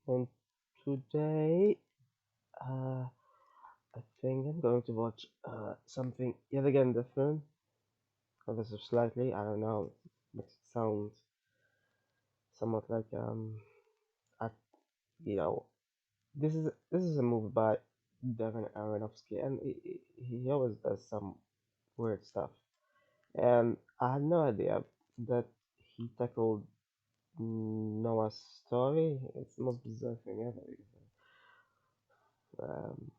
And today, I think I'm going to watch something yet again different, ever so slightly. I don't know, makes it sound somewhat like I, you know, this is a movie by Darren Aronofsky, and he always does some weird stuff. And I had no idea that he tackled Noah's story. It's the most bizarre thing ever. Um,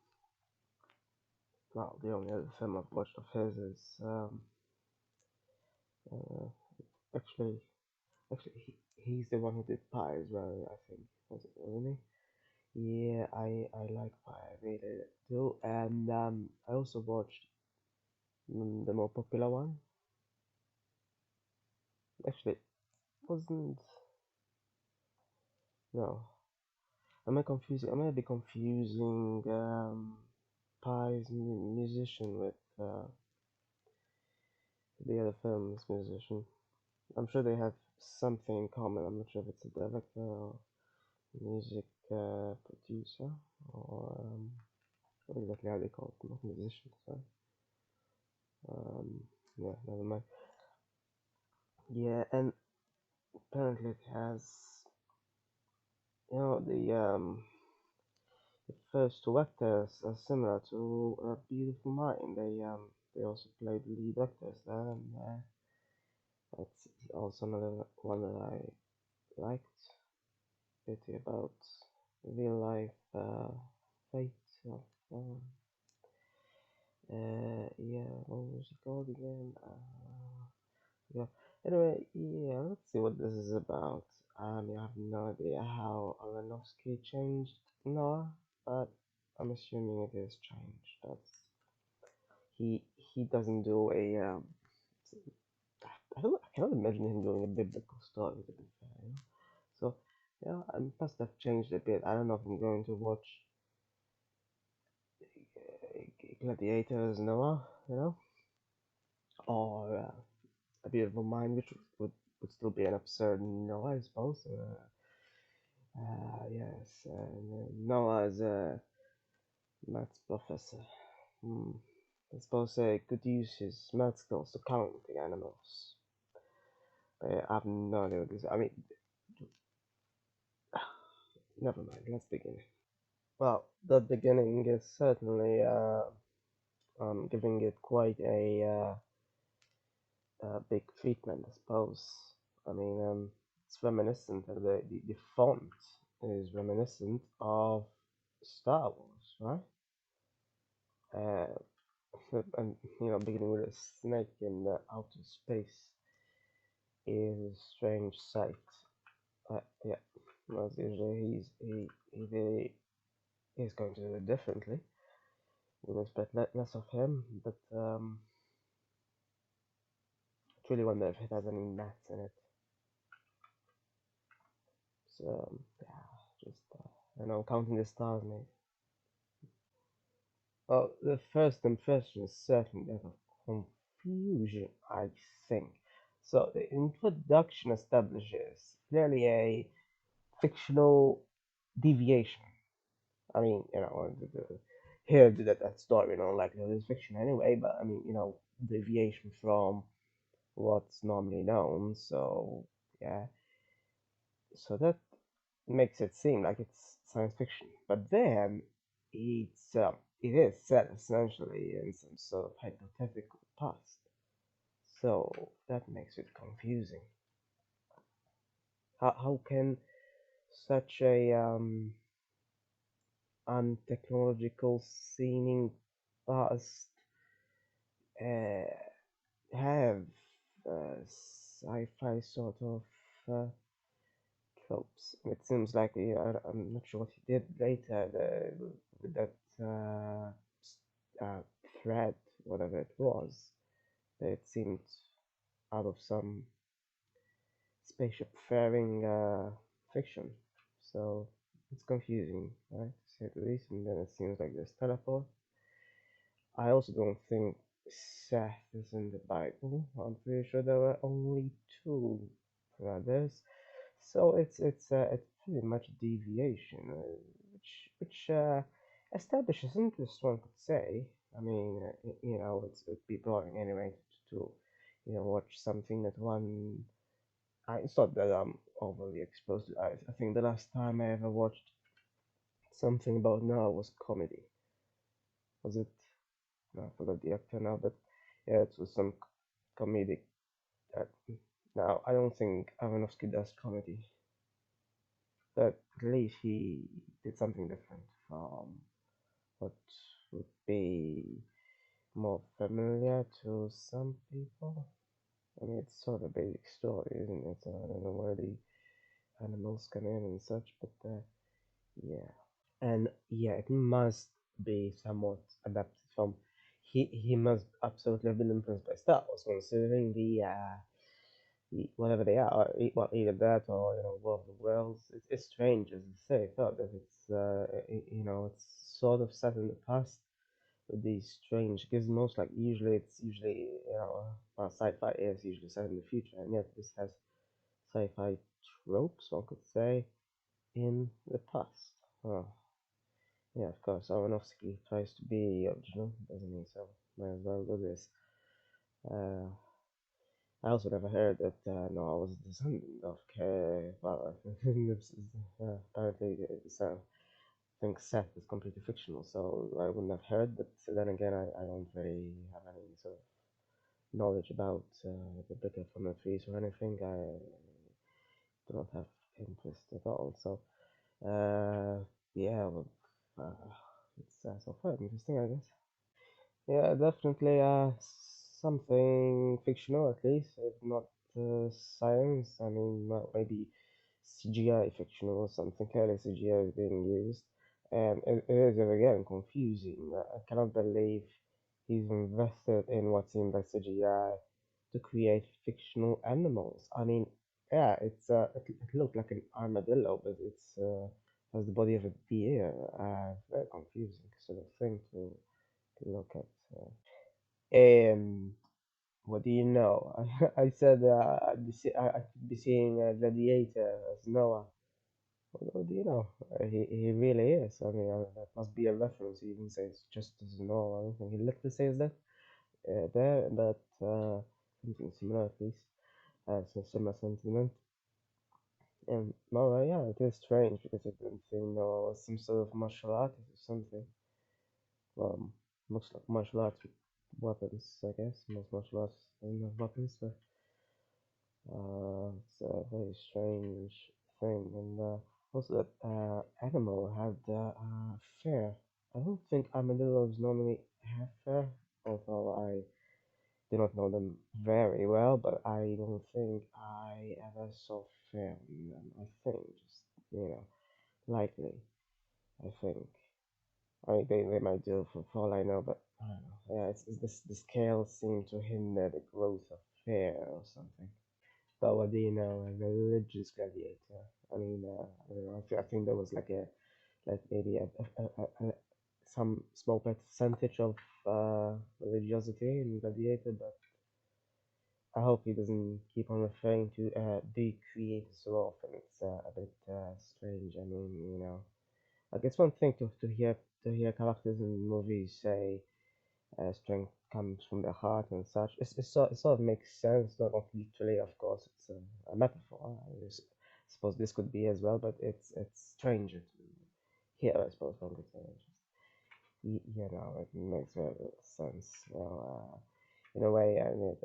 well, the only other film I've watched of his is uh, actually, he's the one who did Pie as well. I think wasn't he? Yeah, I like Pie. I really do. And I also watched the more popular one. Actually, wasn't no. Am I confusing? I might be confusing Pie's musician with the other film's musician. I'm sure they have something in common. I'm not sure if it's a director or music producer or what exactly how they call it. Not musicians, right? Um, yeah, never mind. Yeah, and apparently it has, the first two actors are similar to A Beautiful Mind. They also played lead actors there, and that's also another one that I liked. Pity about real life fate of yeah, what was it called again? Yeah. Anyway, yeah, let's see what this is about. I have no idea how Aronofsky changed Noah, but I'm assuming it is changed. He doesn't do a I cannot imagine him doing a biblical story to be fair, you know? So yeah, I must have changed a bit. I don't know if I'm going to watch Gladiators Noah, or A Beautiful Mind, which would still be an absurd Noah, I suppose. Yes, Noah is a maths professor. Hmm. I suppose he could use his math skills to count the animals. I have no idea what this. I mean, never mind. Let's begin. Well, the beginning is certainly giving it quite a big treatment, I suppose. I mean, it's reminiscent. The font is reminiscent of Star Wars, right? Uh, and beginning with a snake in outer space is a strange sight. Yeah, as usually he really is going to do it differently. We expect less of him, but I really wonder if it has any maths in it. So yeah, just counting the stars, mate. Well, the first impression is certainly that of confusion, I think. So the introduction establishes clearly a fictional deviation. I mean, here that story, likely it is fiction anyway, but I mean, deviation from what's normally known. So yeah, so that makes it seem like it's science fiction. But then it is set essentially in some sort of hypothetical past. So that makes it confusing. How can such a untechnological seeming past uh, have sci-fi sort of uh, tropes? It seems like I'm not sure what he did later with that uh, thread, whatever it was. It seemed out of some spaceship faring fiction. So it's confusing, right? To say the least. And then it seems like there's teleport. I also don't think Seth is in the Bible. I'm pretty sure there were only two brothers. So it's pretty much a deviation, which establishes interest, one could say. I mean, it'd be boring anyway to watch something that one. It's not that I'm overly exposed to. I think the last time I ever watched something about Noah was comedy. Was it? No, I forgot the actor now, but yeah, it was some comedic. Uh, Now I don't think Aronofsky does comedy, but at least he did something different from what would be more familiar to some people. I mean, it's sort of a basic story, isn't it? I don't know where the animals come in and such, but yeah. And yeah, it must be somewhat adapted from. He must absolutely have been influenced by Star Wars, considering whatever they are, well, either that or War of the Worlds. It's strange, as you say. I thought that it's sort of set in the past with these strange gizmos. Like usually sci-fi is usually set in the future, and yet this has sci-fi tropes, one could say, in the past. Oh, yeah, of course. Aronofsky tries to be original, doesn't he? So might as well do this. Uh, I also never heard that Noah was a descendant of well, this is, apparently I think Seth is completely fictional, so I wouldn't have heard. But then again, I don't really have any sort of knowledge about the bigger from the trees or anything. I do not have interest at all. So yeah, well, uh, it's so far interesting, I guess. Yeah, definitely something fictional at least, if not science. I mean, well, maybe CGI fictional or something. Clearly, CGI is being used, and it is again confusing. I cannot believe he's invested in what seems like CGI to create fictional animals. I mean, yeah, it looked like an armadillo, but it's has the body of a deer. Very confusing sort of thing to look at. What do you know? I said I could be seeing Gladiator as Noah. What do you know? He really is. I mean, that must be a reference. He even says just as Noah. I don't think he literally says that there, but something similar at least. So similar sentiment. And well, yeah, it is strange because I didn't think Noah was some sort of martial artist or something. Well, looks like martial arts with weapons, I guess. Most martial arts don't have weapons, but it's a very strange thing. And also that animal had fur. I don't think armadillos normally have fur, although I do not know them very well, but I don't think I ever saw fur on them. I think just, likely, I think. I mean, they might do for all I know, but I don't know. Yeah, it's this the scales seem to hinder the growth of hair or something. But what do you know? A religious gladiator. I mean, I don't know. I think there was like maybe some small percentage of religiosity in gladiator, but I hope he doesn't keep on referring to the creator so often. It's a bit strange. I mean, like it's one thing to hear characters in movies say strength comes from the heart and such. It sort of makes sense, not literally, of course. It's a metaphor. Suppose this could be as well, but it's stranger to hear. I suppose one could say. It makes very little sense. In a way, I mean,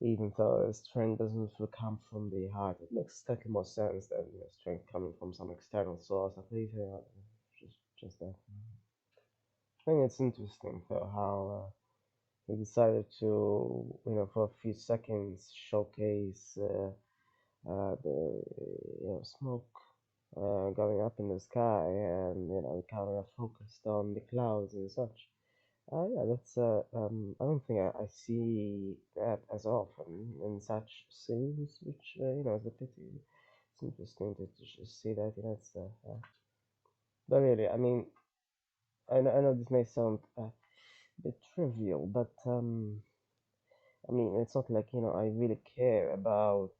even though strength doesn't really come from the heart, it makes slightly more sense than strength coming from some external source. At least, just that. I think it's interesting though how. He decided to, for a few seconds showcase the smoke going up in the sky, and the camera focused on the clouds and such. Yeah, that's I don't think I see that as often in such scenes, which is a pity. It's interesting to just see that. But really, I mean, I know this may sound a bit trivial, but I mean, it's not like I really care about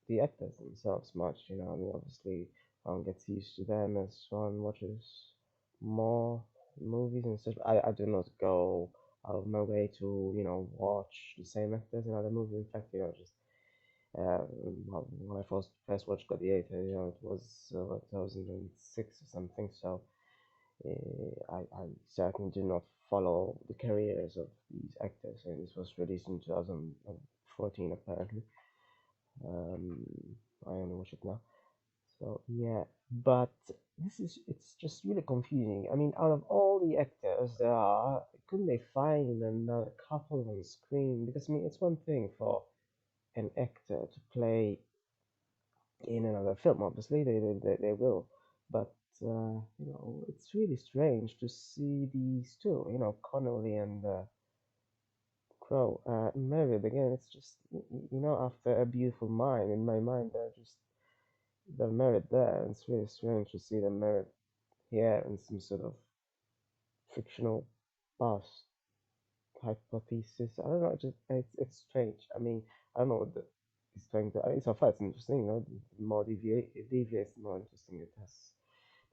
the actors themselves much. I mean, obviously, one gets used to them as one watches more movies and such. I do not go out of my way to, watch the same actors in other movies. In fact, just when I first watched Gladiator, it was 2006 or something. So I certainly do not follow the careers of these actors, and this was released in 2014 apparently. Um, I only watch it now. So yeah, but it's just really confusing. I mean, out of all the actors there are, couldn't they find another couple on screen? Because I mean, it's one thing for an actor to play in another film. Obviously, they will, but it's really strange to see these two, Connolly and Crow, married again. It's just after A Beautiful Mind, in my mind, they're married there. And it's really strange to see them married here in some sort of fictional past hypothesis. I don't know. It's strange. I mean, I don't know what he's trying to. I mean, so far it's interesting. The more it deviates, the more interesting it has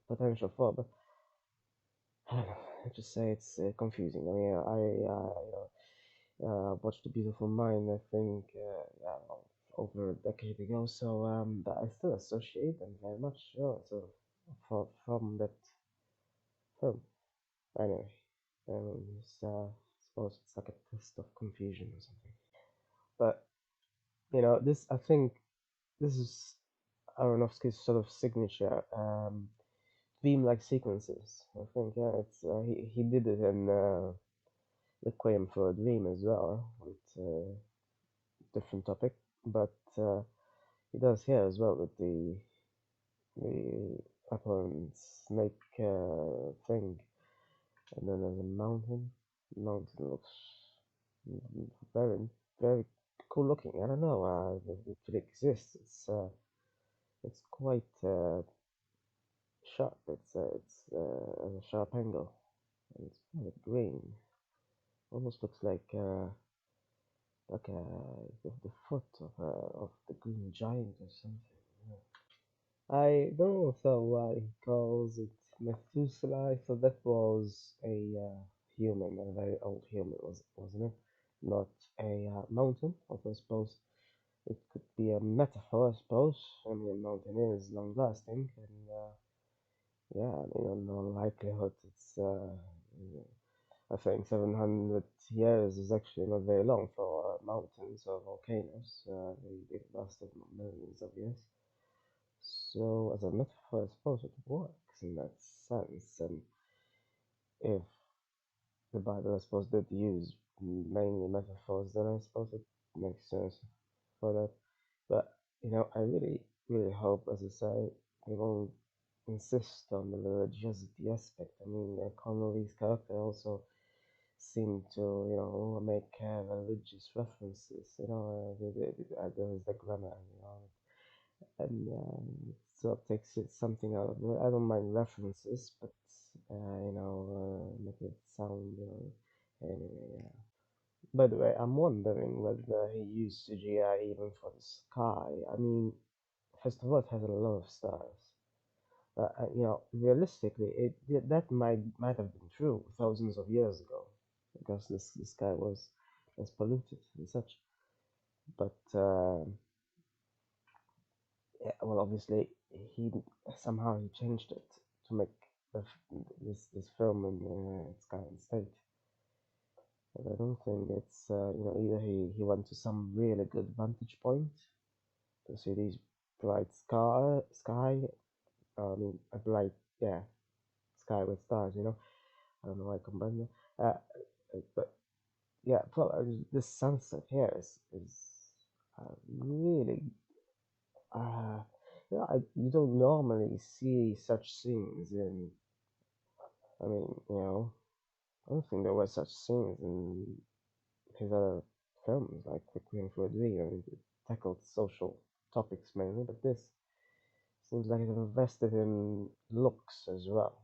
potential for. But I don't know. I just say it's confusing. I mean, watched A Beautiful Mind. I think yeah, over a decade ago. So but I still associate them very much. So from that film. Anyway, suppose it's like a test of confusion or something. But this I think this is Aronofsky's sort of signature dream-like sequences. I think yeah, it's he did it in Requiem for a Dream as well, with different topic, but he does here as well with the apple snake thing, and then there's a mountain. The mountain looks very very cool looking. I don't know if it exists. It's quite sharp. It's a sharp angle, and it's kind of green. Almost looks like the foot of the green giant or something. Yeah. I don't know so why he calls it Methuselah. So that was a human, a very old human, wasn't it? Not a mountain. Although I suppose it could be a metaphor. I suppose. I mean, a mountain is long lasting, and yeah, I mean, in all likelihood, it's. I think 700 years is actually not very long for mountains or volcanoes. They lasted millions of years. So, as a metaphor, I suppose it works in that sense. And if the Bible, I suppose, did use mainly metaphors, then I suppose it makes sense for that. But, I really, really hope, as I say, they won't insist on the religiosity aspect. I mean, Connolly's character also seemed to, make religious references. There is the grammar, and sort of takes it something out of it. I don't mind references, but make it sound. Anyway, yeah. By the way, I'm wondering whether he used CGI even for the sky. I mean, first of all, it has a lot of stars. Realistically, that might have been true thousands of years ago, because the sky was less polluted and such. But yeah, well, obviously, he somehow he changed it to make this film in its current state. But I don't think it's either he went to some really good vantage point to see these bright sky. I mean, a bright yeah sky with stars. I don't know why I combined them. But yeah, this sunset here is really you don't normally see such scenes in. I mean, I don't think there were such scenes in his other films like Requiem for a Dream. I mean, it tackled social topics mainly, but this seems like it invested in looks as well,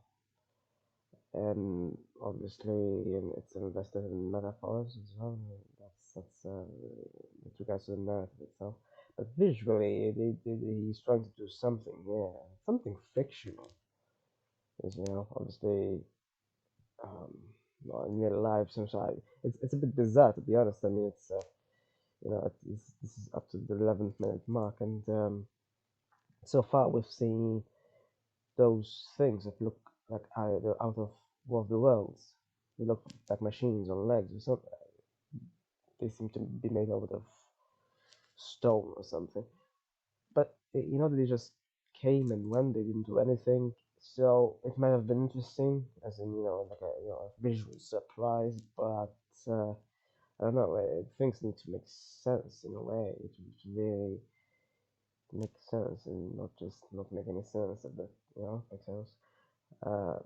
and obviously it's invested in metaphors as well. That's with regards to the narrative itself. But visually, he's trying to do something, yeah, something fictional. As obviously, um, well, in real life, sometimes it's a bit bizarre to be honest. I mean, it's this is up to the 11th minute mark, and so far we've seen those things that look like either out of one of the worlds. They look like machines on legs or something. They seem to be made out of stone or something. But they just came and went. They didn't do anything. So it might have been interesting, as in like a visual surprise. But I don't know. Things need to make sense in a way. It really make sense and not just not make any sense. But make sense. Uh,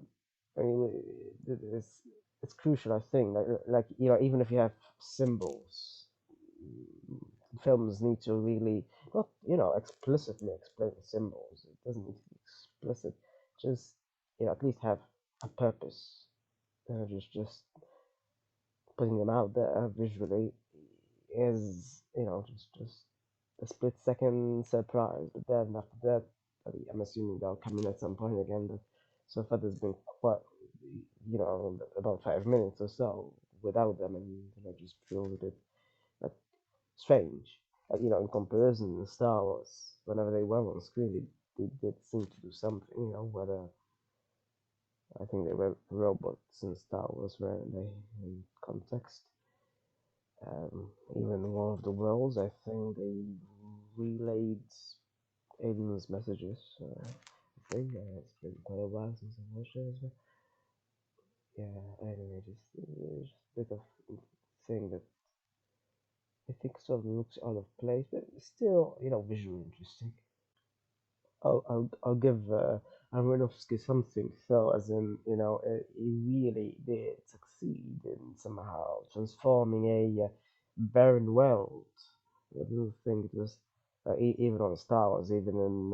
I mean, it's crucial. I think like even if you have symbols, films need to really not explicitly explain the symbols. It doesn't need to be explicit. Just at least have a purpose. Just putting them out there visually is just a split second surprise. But then after that, I'm assuming they'll come in at some point again. But so far, there's been quite about 5 minutes or so without them, and just feels a bit like strange. In comparison to Star Wars, whenever they were on screen, they did seem to do something. Whether I think they were robots in Star Wars, were they in context? Even one of the worlds, I think they relayed aliens' messages. I think it's been quite a while since I watched it as well. Yeah, anyway, just a bit of thing that I think sort of looks out of place, but still, visually interesting. I'll give Aronofsky something. So as in, he really did succeed in somehow transforming a barren world. I do think it was even on Star Wars, even in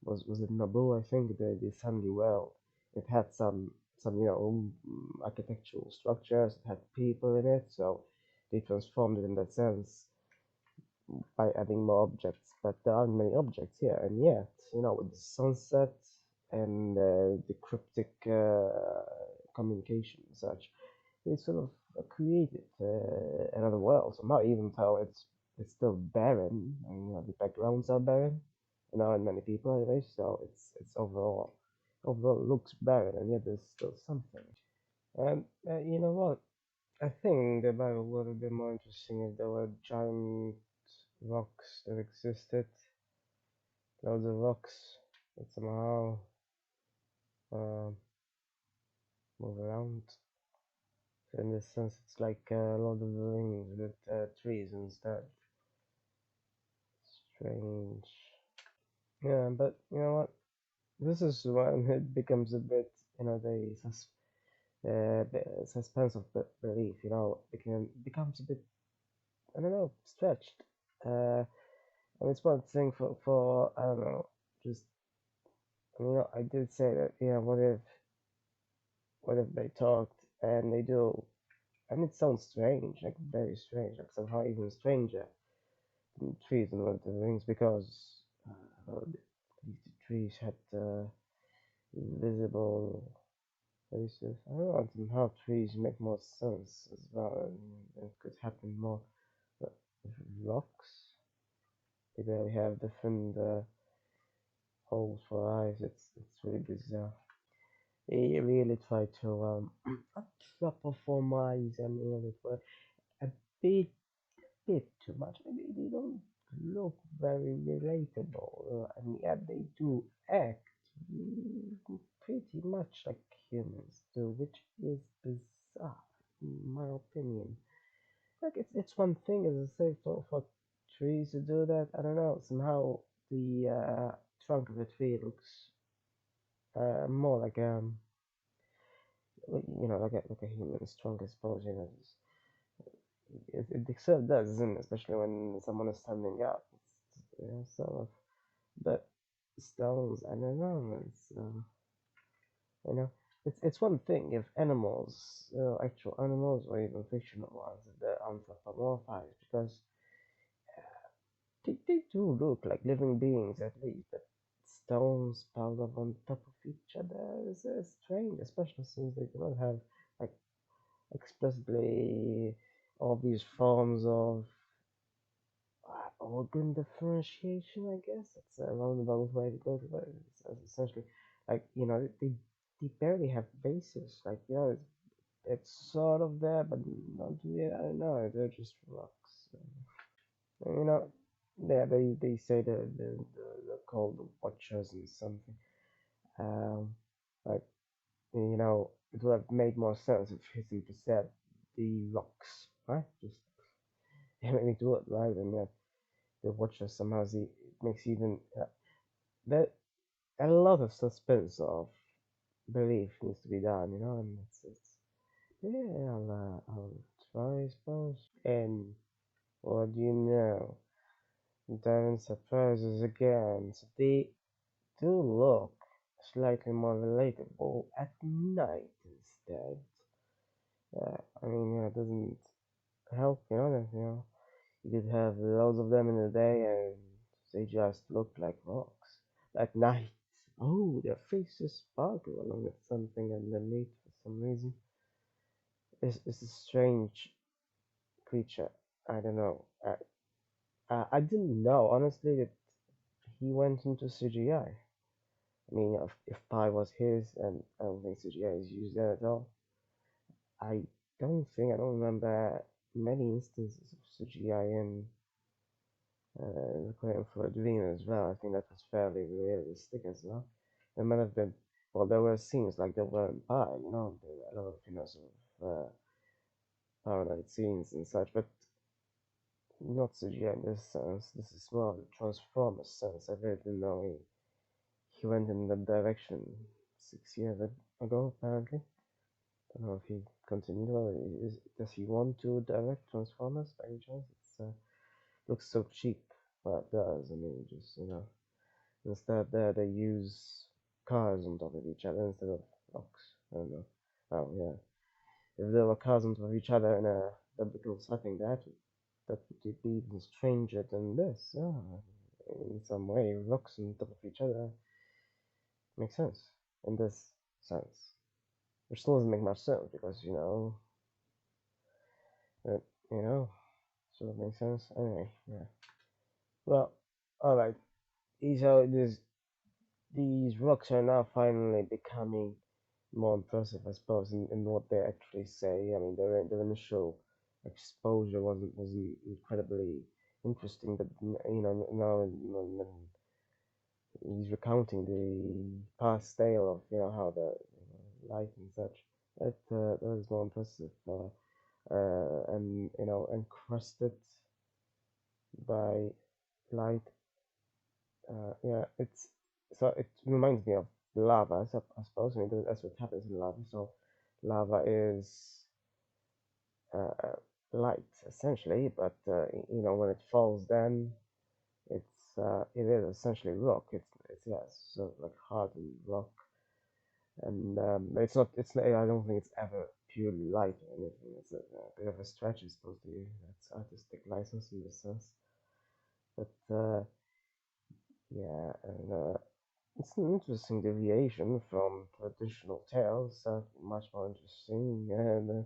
was it Naboo? I think the sandy world. It had some architectural structures. It had people in it, so they transformed it in that sense by adding more objects, but there aren't many objects here, and yet, with the sunset and the cryptic communication and such, they sort of created another world somehow, even though it's still barren. I mean, the backgrounds are barren, and many people anyway, so it's overall looks barren, and yet there's still something. And you know what? I think the Bible would have been more interesting if there were giant rocks that existed, loads of rocks that somehow uh, move around. So in this sense, it's like Lord of the Rings with trees instead. Strange. Yeah, but you know what? This is when it becomes a bit, the suspense of belief, becomes a bit, I don't know, stretched. And it's one thing for I don't know, just I did say that, what if they talked and they do, and it sounds strange, like very strange, like somehow even stranger than trees and Lord of the Rings, because these trees had visible faces. I don't know, somehow trees make more sense as well, and it could happen more. But rocks, they barely have different holes for eyes. It's really bizarre. He really tried to anthropomorphize and that were a bit too much. Maybe they don't look very relatable, and yet they do act pretty much like humans do, which is bizarre, in my opinion. Like it's one thing, as I say, for trees to do that. I don't know. Somehow the trunk of the tree looks more like like a human's trunk, I suppose. It sort of does, isn't it? Especially when someone is standing up. Sort of. But stones, I don't know. You know, it's one thing if animals, actual animals, or even fictional ones, if they're anthropomorphized, because They do look like living beings at least, but stones piled up on top of each other is strange, especially since they do not have like explicitly all these forms of organ differentiation. I guess that's a roundabout way to go to it. It's essentially like they barely have bases. Like it's sort of there, but not really. I don't know. They're just rocks. You know, yeah, they say they're called the Watchers and something. Um, like it would have made more sense if he simply said the rocks, right? Just they made me do it, right? And the Watchers somehow it makes even there a lot of suspense of belief needs to be done, and it's yeah, I'll try, I suppose. And what do you know? Darren surprises again. So they do look slightly more relatable at night instead. I mean, it doesn't help, that you could have loads of them in a day and they just look like rocks. At night, oh, their faces sparkle along with something underneath for some reason. It's a strange creature. I don't know. I didn't know, honestly, that he went into CGI. I mean, if Pi was his, and I don't think CGI is used there at all. I I don't remember many instances of CGI in Requiem for a Dream as well. I think that was fairly realistic as well. There might have been, well, there were scenes like there were in Pi, there were a lot of, sort of paranoid scenes and such, but not CGI in this sense. This is more of the Transformers sense. I really didn't know he went in that direction 6 years ago, apparently. I don't know if he continued or does he want to direct Transformers by any chance? It looks so cheap, but it does. I mean, just instead there they use cars on top of each other instead of rocks. I don't know. Oh yeah, if there were cars on top of each other in a biblical setting, that would be even stranger than this. Yeah, in some way, rocks on top of each other makes sense in this sense, which still doesn't make much sense because it, you know, sort of makes sense. Anyway, yeah. Well, all right. So these rocks are now finally becoming more impressive, I suppose, in what they actually say. I mean, their initial exposure wasn't incredibly interesting, but now when he's recounting the past tale of how the life and such, that is more impressive. And encrusted by light. Yeah, it reminds me of lava. I suppose. I mean, that's what happens in lava. So lava is uh, light essentially, but when it falls down, it is essentially rock. It's yeah, sort of like hardened rock, and it's not. It's not, I don't think it's ever purely light or anything. It's a bit of a stretch, I suppose. To you, that's artistic license in this sense, but yeah, and it's an interesting deviation from traditional tales. Much more interesting, and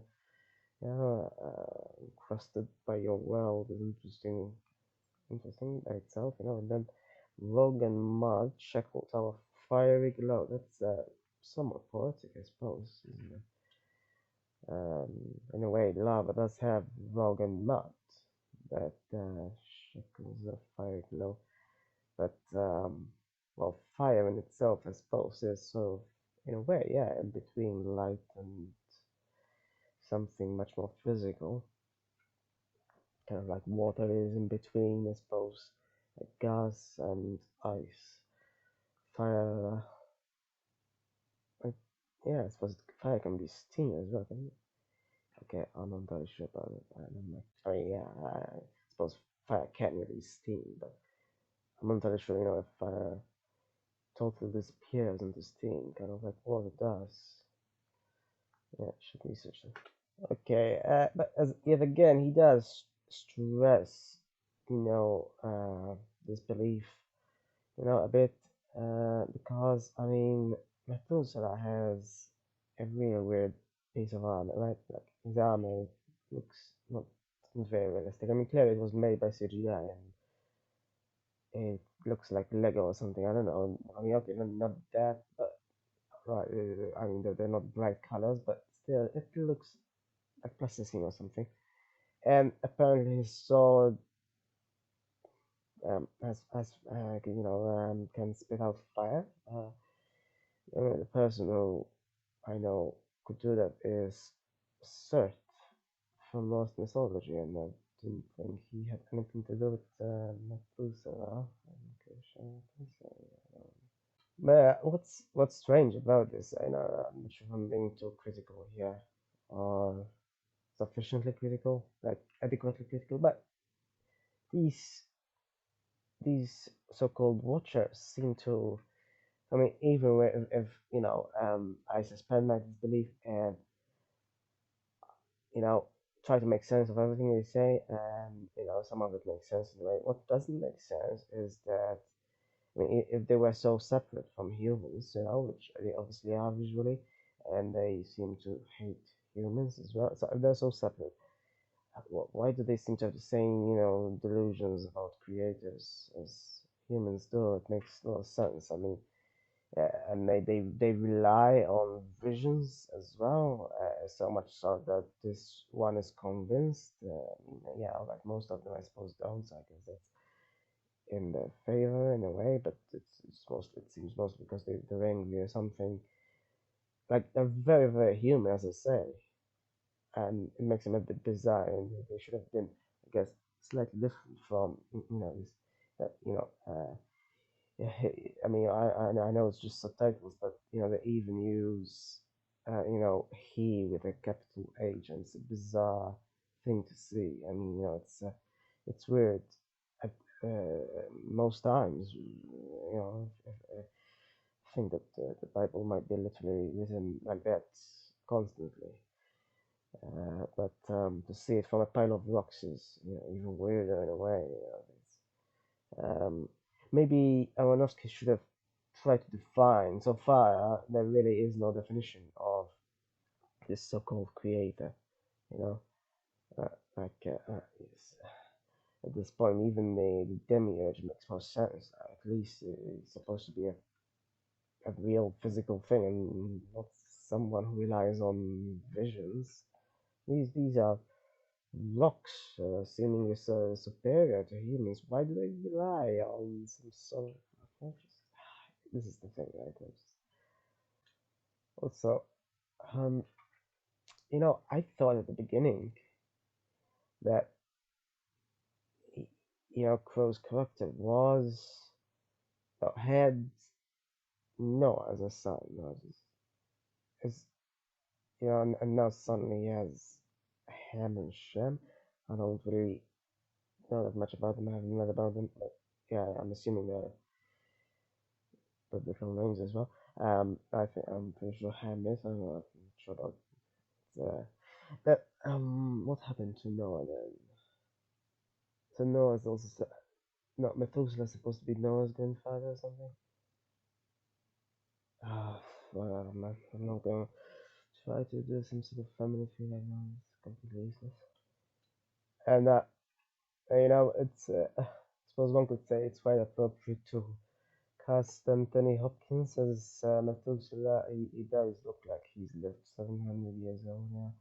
encrusted by your world is interesting by itself, And then log and mud shackled our fiery glow. That's somewhat poetic, I suppose, isn't it? In a way, lava does have log and mud that shackles the fiery glow. But well, fire in itself, I suppose, is sort of, in a way, yeah, in between light and something much more physical, kind of like water is in between, I suppose, like gas and ice. Fire, like, yeah, I suppose fire can be steam as well, can it? Okay, I'm not entirely sure about it. I don't know. I mean, yeah, I suppose fire can release steam, but I'm not entirely sure, if fire totally disappears into steam, kind of like water does. Yeah, should research that. Okay, but as yet again, he does stress. disbelief, a bit, because I mean, Methuselah has a real weird piece of armor, right? Like his armor looks not very realistic. I mean, clearly it was made by CGI and it looks like Lego or something. I don't know. I mean, okay, not that, but right. I mean, they're not bright colors, but still, it looks like plasticine or something. And apparently, his sword can spit out fire. The person who I know could do that is Surt from Norse mythology, and I didn't think he had anything to do with Methuselah. But what's strange about this? I know I'm not sure if I'm being too critical here, or sufficiently critical, like adequately critical, but these these so-called watchers seem to. I mean, even if I suspend my disbelief and you know try to make sense of everything they say, and some of it makes sense in a way. What doesn't make sense is that I mean, if they were so separate from humans, which they obviously are visually, and they seem to hate humans as well. So if they're so separate, why do they seem to have the same, delusions about creators as humans do? It makes no sense. I mean, and they rely on visions as well, so much so that this one is convinced. Yeah, like most of them, I suppose, don't. So I guess that's in their favor in a way, but it's mostly it seems mostly because they're angry or something. Like they're very very human, as I say, and it makes them a bit bizarre, and they should have been, I guess, slightly different from this that yeah, I mean, I know it's just subtitles, but they even use he with a capital H, and it's a bizarre thing to see. I mean, it's weird at most times. I think that the Bible might be literally written like that constantly. But to see it from a pile of rocks is even weirder in a way. Um, Maybe Aronofsky should have tried to define. So far, there really is no definition of this so-called creator. You know, yes. At this point, even the demiurge makes more sense. At least it's supposed to be a real physical thing and not someone who relies on visions. These are rocks, seemingly superior to humans. Why do they rely on some sort of this is the thing, right? Also, um, I thought at the beginning that Crow's character was had Noah as a son, as and now suddenly he has Ham and Shem. I don't really know that much about them. I haven't read about them, but yeah, I'm assuming they're biblical names as well. I'm pretty sure Ham is. I'm not sure about that. What happened to Noah then? So Noah is also not Methuselah supposed to be Noah's grandfather or something? Ah, well, I'm not gonna try to do some sort of family tree right now. It's completely useless. And it's I suppose one could say it's quite appropriate to cast Anthony Hopkins as Methuselah. He does look like he's lived 700 years old now.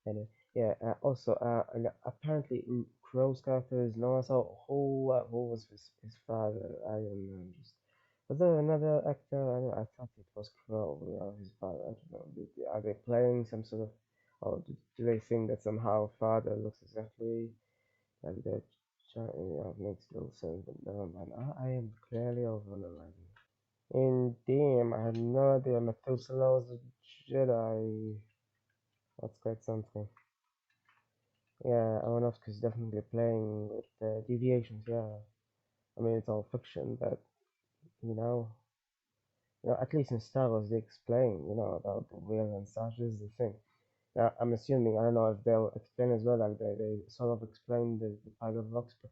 Anyway, yeah. Also, apparently Crow's character is Noah. So who was his father? I don't know. Just was there another actor? I thought it was Crow. His father. I don't know. Are they playing some sort of? Or do they think that somehow father looks exactly like their child? Makes little sense. But never mind. I am clearly overanalyzing. Indeed, I had no idea Methuselah was a Jedi. That's quite something. Yeah, Aronofsky's definitely playing with deviations. Yeah, I mean it's all fiction, but you know, at least in Star Wars they explain, about the will and such. This is the thing. Now, I'm assuming, I don't know if they'll explain as well, like they sort of explain the paradox, but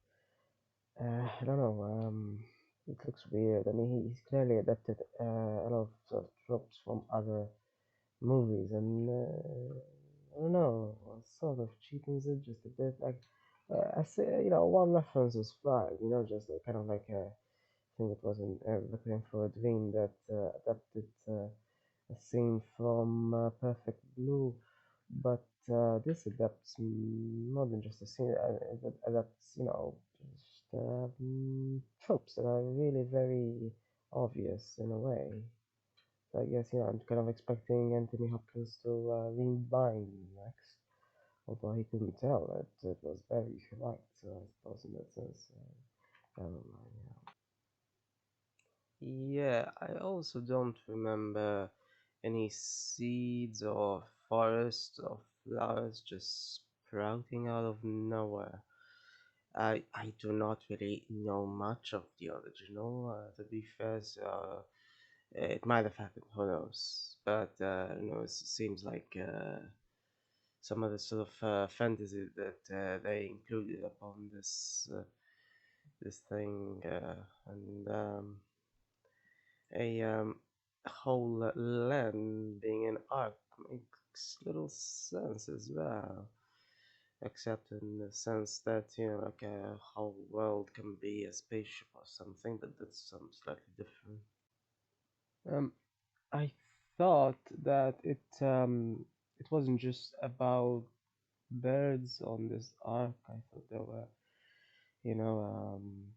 I don't know. It looks weird. I mean, he's clearly adapted a lot of sort of tropes from other movies, and I don't know, sort of cheapens it just a bit. Like, I say, one reference is fine, just like, kind of like I think it was in Requiem for a Dream that adapted a scene from Perfect Blue, but this adapts more than just a scene. It adapts, just tropes that are really very obvious in a way. So I guess, I'm kind of expecting Anthony Hopkins to read mine next, although he couldn't tell that it was very right. So I suppose in that sense, never mind. Yeah, I also don't remember any seeds or forests or flowers just sprouting out of nowhere. I do not really know much of the original, to be fair, so it might have happened, who knows? But it seems like some of the sort of fantasy that they included upon this thing, and a whole land being an arc makes little sense as well, except in the sense that like a whole world can be a spaceship or something, but that's slightly different. Um, I thought that it wasn't just about birds on this arc. I thought there were,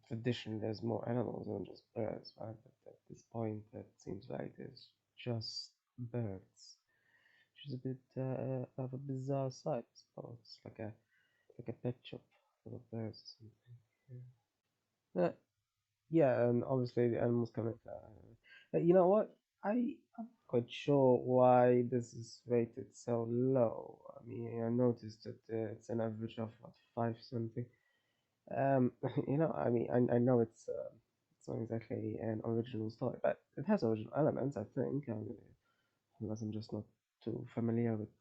traditionally there's more animals than just birds, right? But at this point, it seems like there's just birds, which is a bit of a bizarre sight, I suppose, like a pet shop full of birds or something. Yeah. Yeah, and obviously the animals come in. You know what? I'm quite sure why this is rated so low. I mean, I noticed that it's an average of what, five something. I mean, I know it's not exactly an original story, but it has original elements, I think. Unless I'm just not too familiar with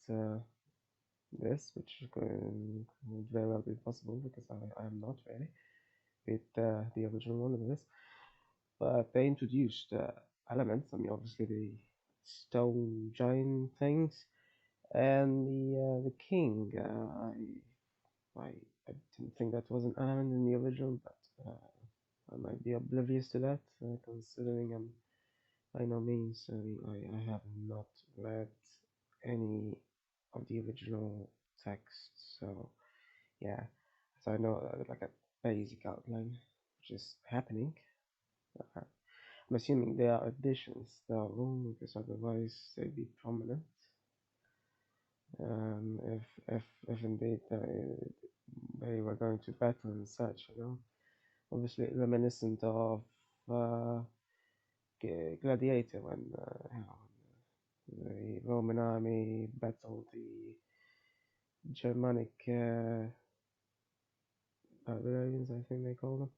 this, which could very well be possible because I am not really with the original one of this. But they introduced elements. I mean, obviously the stone giant things and the king. I I didn't think that was an element in the original, but I might be oblivious to that, considering I'm by no means. I have not read any of the original text, so yeah. So I know like a basic outline, which is happening. Uh, I'm assuming they are additions, though, because otherwise they'd be prominent. If indeed they were going to battle and such, obviously reminiscent of uh, Gladiator when the Roman army battled the Germanic barbarians, I think they call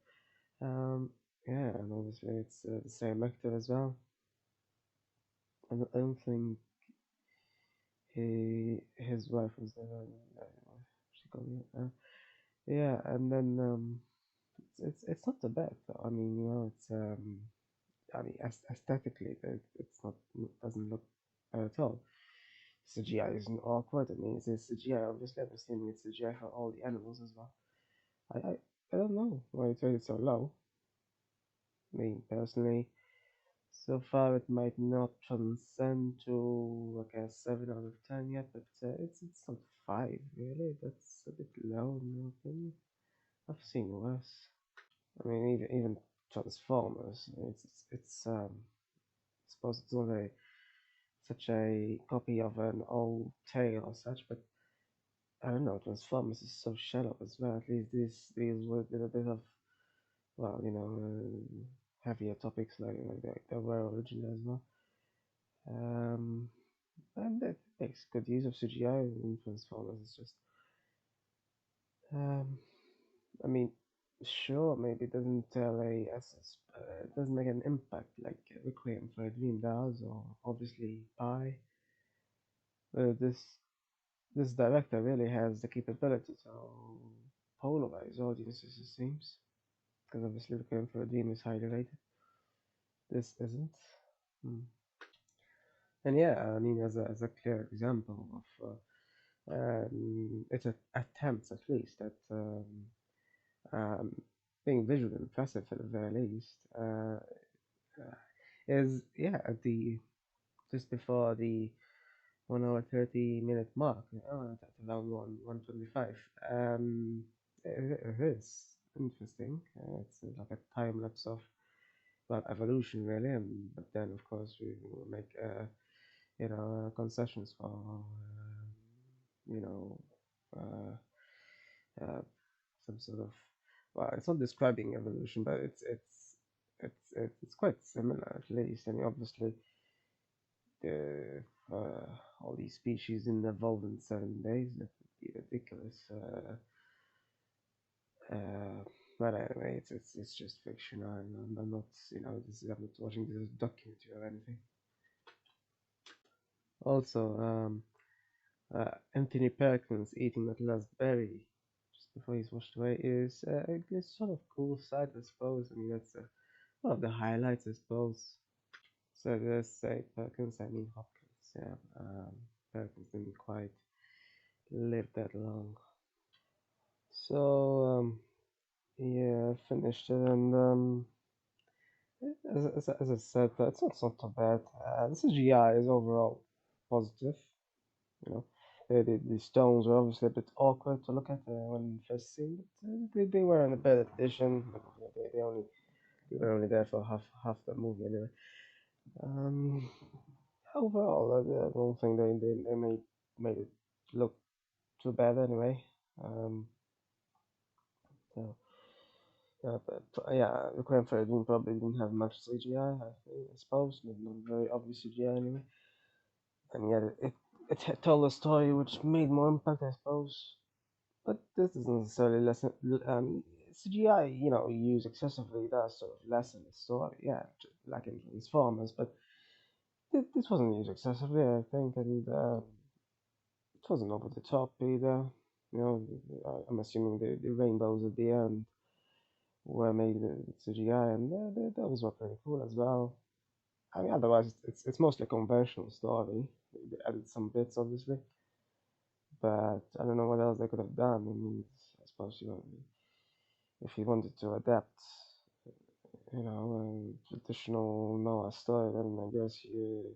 them. Yeah, and obviously it's the same actor as well. I don't think his wife was there. She called me. Yeah, and then it's not so bad though. I mean, it's I mean, aesthetically, it's not, it doesn't look bad at all. CGI isn't awkward. I mean, it's CGI. Obviously, I'm assuming it's CGI for all the animals as well. I I, I don't know why it's rated so low. I mean, personally, so far it might not transcend to like a 7 out of 10 yet, but it's not 5 really. That's a bit low in my opinion. I've seen worse. I mean, even Transformers. I suppose it's not such a copy of an old tale or such, but I don't know. Transformers is so shallow as well. At least this deals with a bit of, well, heavier topics like they were originally as well. Um, and it makes good use of CGI in Transformers. It's just, um, I mean, sure, maybe it doesn't tell a essence, it doesn't make an impact like Requiem for a Dream does, or obviously Pi. This, this director really has the capability to polarize audiences, it seems, because obviously Requiem for a Dream is highly rated. This isn't. Hmm. And yeah, I mean, as a clear example of its attempts, at least, at um, being visually impressive at the very least, is yeah at the just before the 1 hour 30 minute mark, at around 125. It is interesting. It's like a time lapse of well evolution really, and but then of course we will make concessions for you know uh, uh, some sort of well, it's not describing evolution, but it's quite similar at least. I mean, obviously, the all these species didn't evolve in 7 days. That would be ridiculous. But anyway, it's just fiction. I'm not I'm not watching this as a documentary or anything. Also, Anthony Perkins eating that last berry just before he's washed away is a sort of cool sight, I suppose. I mean, that's one of the highlights, I suppose. So let's say Perkins, I mean Hopkins. Yeah, Perkins didn't quite live that long. So yeah, I finished it, and as I said, it's not too bad. The CGI is overall positive. You know, the stones were obviously a bit awkward to look at when first seen, but they were in a better edition. But they were only there for half the movie anyway. Um, Overall, I don't think they made it look too bad anyway. Um, so but yeah, Requiem for a Dream probably didn't have much CGI. I suppose, not very obvious CGI anyway. And yet it told a story which made more impact, I suppose. But this doesn't necessarily lessen. CGI, used excessively does sort of lessen the story. Yeah, like in Transformers, but this wasn't used excessively, I think, and it wasn't over the top either. You know, I'm assuming the rainbows at the end were made with CGI, and those were pretty cool as well. I mean, otherwise it's mostly a conventional story. They added some bits, obviously, but I don't know what else they could have done. I mean, I suppose if you wanted to adapt, a traditional Noah story, then I guess you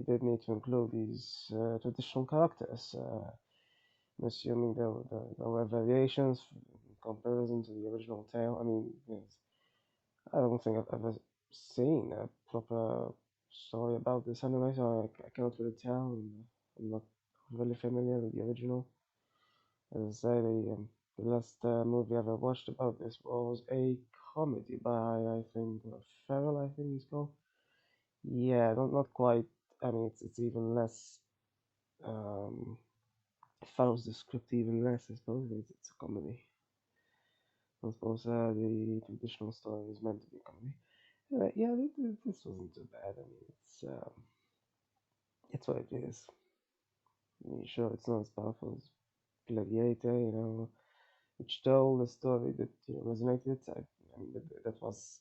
did need to include these traditional characters. I'm assuming there were variations in comparison to the original tale. I mean, yes, I don't think I've ever seen a proper story about this anyway, so I cannot really tell. I'm not really familiar with the original. As I say, the last movie I ever watched about this was a comedy by, I think, Farrell, I think he's called. Yeah, not quite. I mean, it's even less. Um, it follows the script even less, I suppose. It's a comedy. I suppose the traditional story is meant to be a comedy. Yeah, this wasn't too bad. I mean, it's what it is. I mean, sure, it's not as powerful as Gladiator, which told a story that resonated. I mean, that was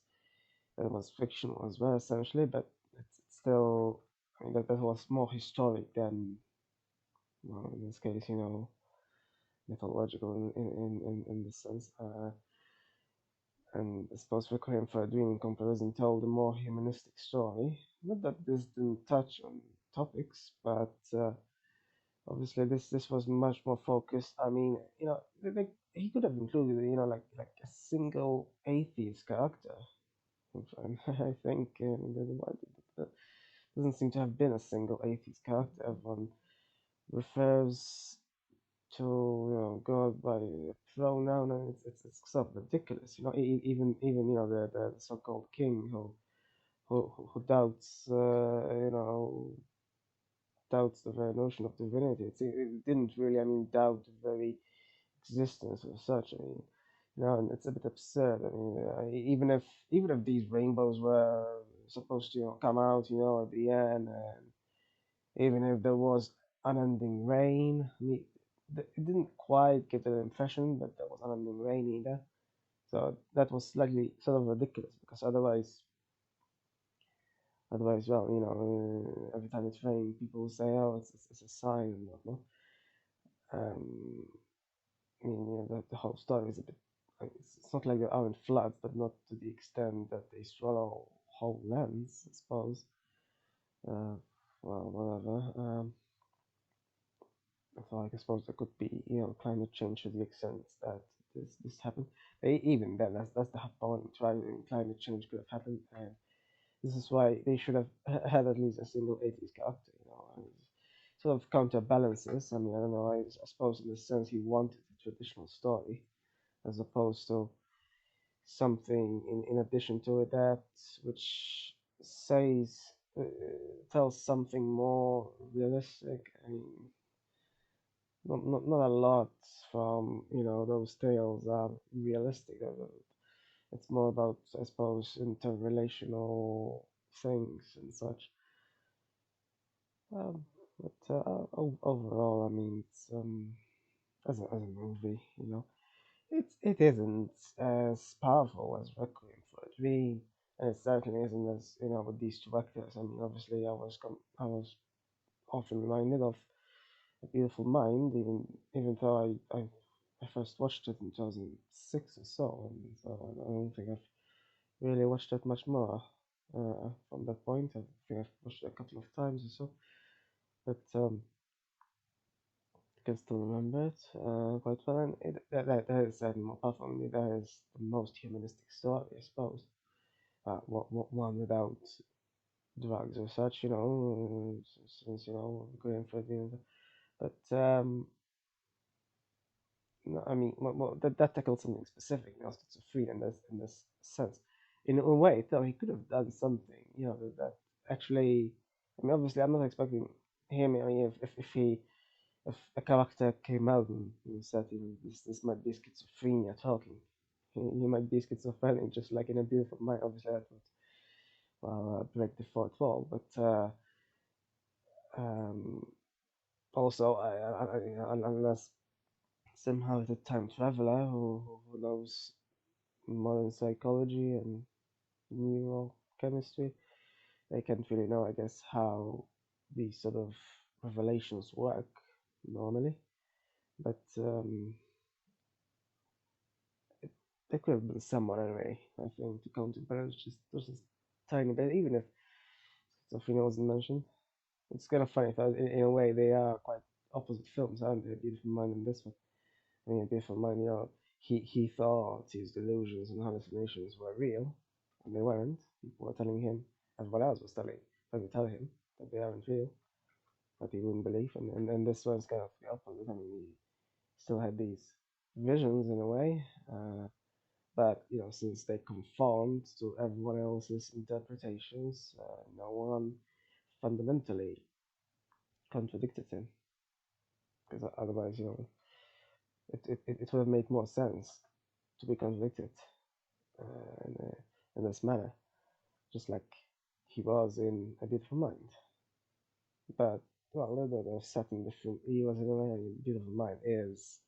fictional as well, essentially, but it's still. I mean, that was more historic than, well, in this case, mythological in this sense. And I suppose Requiem for a Dream in comparison told a more humanistic story. Not that this didn't touch on topics, but obviously this was much more focused. I mean, he could have included, like a single atheist character. I think there doesn't seem to have been a single atheist character. Everyone refers to God by a pronoun, and it's sort of ridiculous. Even the so-called king who doubts the very notion of divinity. It didn't really, I mean, doubt the very existence of such. I mean, and it's a bit absurd. I mean, even if these rainbows were supposed to come out, at the end, and even if there was unending rain. I mean, it didn't quite give the impression that there was unending rain either. So that was slightly sort of ridiculous because otherwise, well, every time it's raining, people will say, "Oh, it's a sign," and whatnot. Um, I mean, the whole story is a bit. It's not like there aren't floods, but not to the extent that they swallow whole lands, I suppose. Uh, well, whatever. So I suppose there could be, climate change to the extent that this happened. Even then, that's the point, right? Climate change could have happened, and this is why they should have had at least a single atheist character, and sort of counterbalances. I mean, I don't know. I suppose in the sense he wanted a traditional story as opposed to something in addition to it that which says tells something more realistic. I mean, not a lot from those tales are realistic. It's more about, I suppose, interrelational things and such. Um, Overall, I mean, it's as a movie, it isn't as powerful as Requiem for a Dream, and it certainly isn't as with these two actors. I mean, obviously, I was often reminded of A Beautiful Mind, even though I first watched it in 2006 or so, and so I don't think I've really watched it much more from that point. I think I've watched it a couple of times or so, but I can still remember it quite well, and that is certainly more powerful. I mean, that is the most humanistic story, I suppose. One without drugs or such, since going for the, but no, I mean, that tackles something specific, schizophrenia in this sense. In a way, though, he could have done something, that actually. I mean, obviously, I'm not expecting him. I mean, if a character came out and said, this might be schizophrenia talking, he might be schizophrenic, just like in A Beautiful Mind. Obviously, that would break the fourth wall, but um, also, unless somehow it's a time traveler who knows modern psychology and neurochemistry. They can't really know, I guess, how these sort of revelations work normally. But there could have been someone anyway, I think, to counterbalance just a tiny bit, even if Sophia wasn't mentioned. It's kind of funny, in a way, they are quite opposite films, aren't they? Beautiful Mind and this one. I mean, Beautiful Mind, he thought his delusions and hallucinations were real, and they weren't. People were telling him, everyone else was trying to tell him that they aren't real, but he wouldn't believe. And this one's kind of the opposite. I mean, he still had these visions in a way, but since they conformed to everyone else's interpretations, no one fundamentally contradicted him, because otherwise, it would have made more sense to be contradicted in this manner, just like he was in A Beautiful Mind. But well, they're set in different eras in a way. I mean, Beautiful Mind is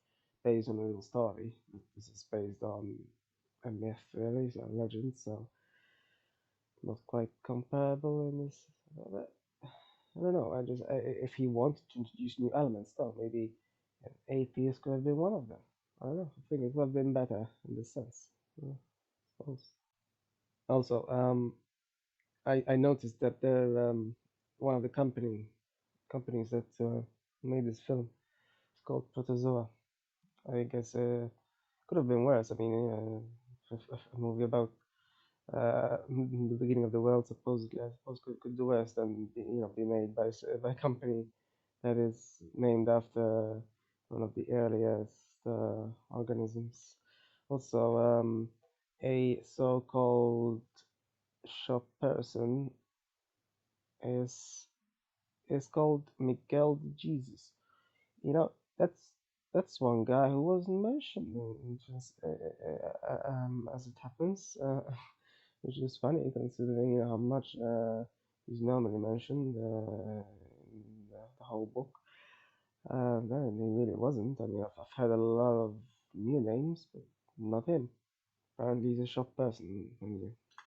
based on a real story. This is based on a myth, really, so a legend. So not quite comparable in this. But I don't know. If he wanted to introduce new elements, though, maybe an atheist could have been one of them. I don't know. I think it would have been better in this sense. Yeah, I suppose. Also, I noticed that they're one of the companies that made this film. It's called Protozoa. I guess could have been worse. I mean, a movie about the beginning of the world supposedly, I suppose could do worse than be made by a company that is named after one of the earliest organisms. Also, a so-called shop person is is called Miguel de Jesus. You know, that's one guy who wasn't mentioned as it happens, which is funny considering how much is normally mentioned in the whole book. No, he really wasn't. I mean, I've heard a lot of new names, but not him. Apparently, he's a shop person.